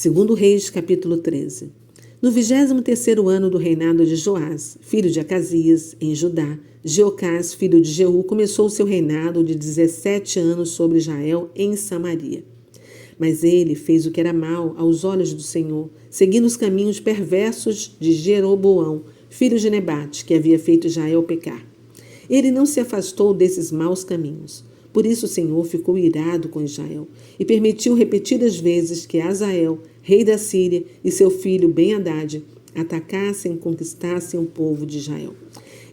Segundo Reis, capítulo 13. No 23º ano do reinado de Joás, filho de Acasias, em Judá, Jeocás, filho de Jeú, começou o seu reinado de 17 anos sobre Israel em Samaria. Mas ele fez o que era mal aos olhos do Senhor, seguindo os caminhos perversos de Jeroboão, filho de Nebate, que havia feito Israel pecar. Ele não se afastou desses maus caminhos. Por isso o Senhor ficou irado com Israel e permitiu repetidas vezes que Hazael, rei da Síria, e seu filho Ben-Hadad atacassem e conquistassem o povo de Israel.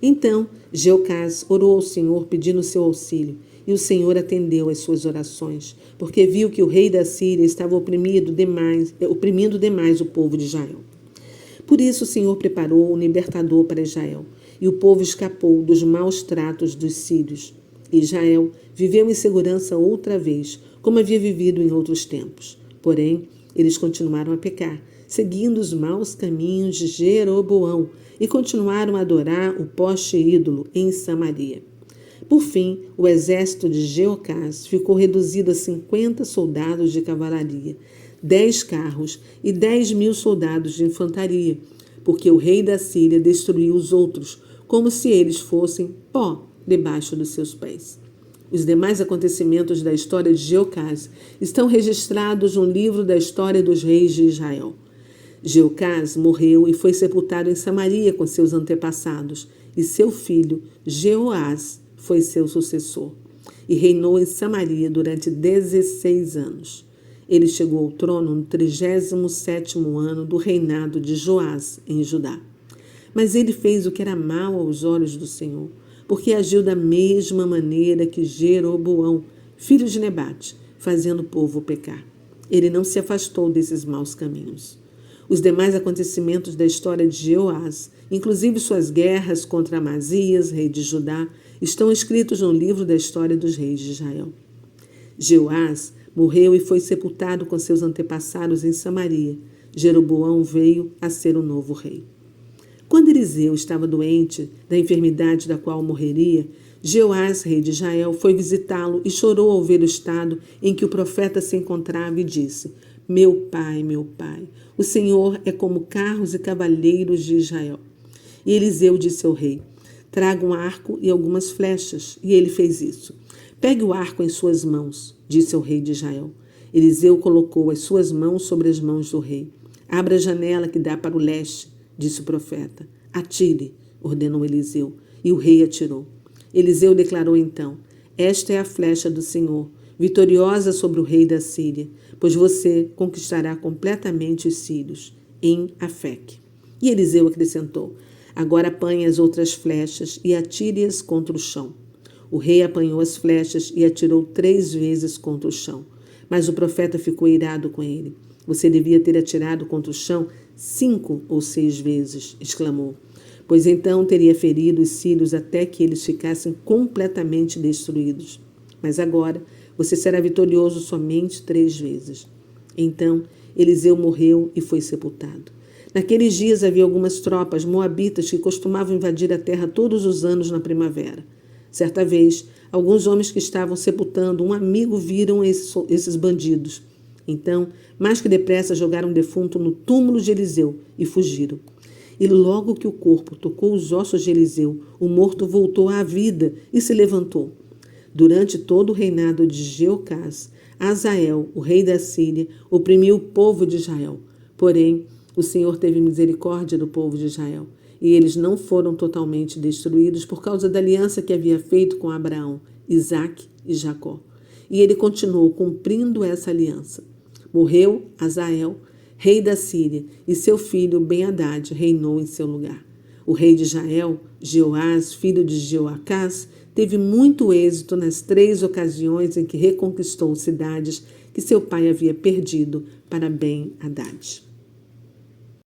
Então Jeocás orou ao Senhor pedindo seu auxílio, e o Senhor atendeu às suas orações, porque viu que o rei da Síria estava oprimindo demais o povo de Israel. Por isso o Senhor preparou um libertador para Israel, e o povo escapou dos maus tratos dos sírios. Israel viveu em segurança outra vez, como havia vivido em outros tempos. Porém, eles continuaram a pecar, seguindo os maus caminhos de Jeroboão, e continuaram a adorar o poste ídolo em Samaria. Por fim, o exército de Jeocás ficou reduzido a 50 soldados de cavalaria, 10 carros e 10.000 soldados de infantaria, porque o rei da Síria destruiu os outros, como se eles fossem pó debaixo dos seus pés. Os demais acontecimentos da história de Jeocás estão registrados no livro da história dos reis de Israel. Jeocás morreu e foi sepultado em Samaria com seus antepassados, e seu filho, Jeoás, foi seu sucessor, e reinou em Samaria durante 16 anos. Ele chegou ao trono no 37º ano do reinado de Joás, em Judá. Mas ele fez o que era mal aos olhos do Senhor, porque agiu da mesma maneira que Jeroboão, filho de Nebate, fazendo o povo pecar. Ele não se afastou desses maus caminhos. Os demais acontecimentos da história de Jeoás, inclusive suas guerras contra Amazias, rei de Judá, estão escritos no livro da história dos reis de Israel. Jeoás morreu e foi sepultado com seus antepassados em Samaria. Jeroboão veio a ser o novo rei. Quando Eliseu estava doente da enfermidade da qual morreria, Jeoás, rei de Israel, foi visitá-lo e chorou ao ver o estado em que o profeta se encontrava e disse: meu pai, o Senhor é como carros e cavaleiros de Israel. E Eliseu disse ao rei: traga um arco e algumas flechas. E ele fez isso. Pegue o arco em suas mãos, disse ao rei de Israel. Eliseu colocou as suas mãos sobre as mãos do rei. Abra a janela que dá para o leste, disse o profeta. Atire, ordenou Eliseu, e o rei atirou. Eliseu declarou então: esta é a flecha do Senhor, vitoriosa sobre o rei da Síria, pois você conquistará completamente os sírios, em Afeque. E Eliseu acrescentou: agora apanhe as outras flechas e atire-as contra o chão. O rei apanhou as flechas e atirou 3 vezes contra o chão. Mas o profeta ficou irado com ele. Você devia ter atirado contra o chão 5 ou 6 vezes, exclamou, pois então teria ferido os sírios até que eles ficassem completamente destruídos. Mas agora você será vitorioso somente 3 vezes. Então Eliseu morreu e foi sepultado. Naqueles dias havia algumas tropas moabitas que costumavam invadir a terra todos os anos na primavera. Certa vez, alguns homens que estavam sepultando um amigo viram esses bandidos. Então, mais que depressa, jogaram o defunto no túmulo de Eliseu e fugiram. E logo que o corpo tocou os ossos de Eliseu, o morto voltou à vida e se levantou. Durante todo o reinado de Jeocás, Hazael, o rei da Síria, oprimiu o povo de Israel. Porém, o Senhor teve misericórdia do povo de Israel, e eles não foram totalmente destruídos por causa da aliança que havia feito com Abraão, Isaque e Jacó. E ele continuou cumprindo essa aliança. Morreu Hazael, rei da Síria, e seu filho Ben-Hadad reinou em seu lugar. O rei de Israel, Jeoás, filho de Jeoacás, teve muito êxito nas 3 ocasiões em que reconquistou cidades que seu pai havia perdido para Ben-Hadad.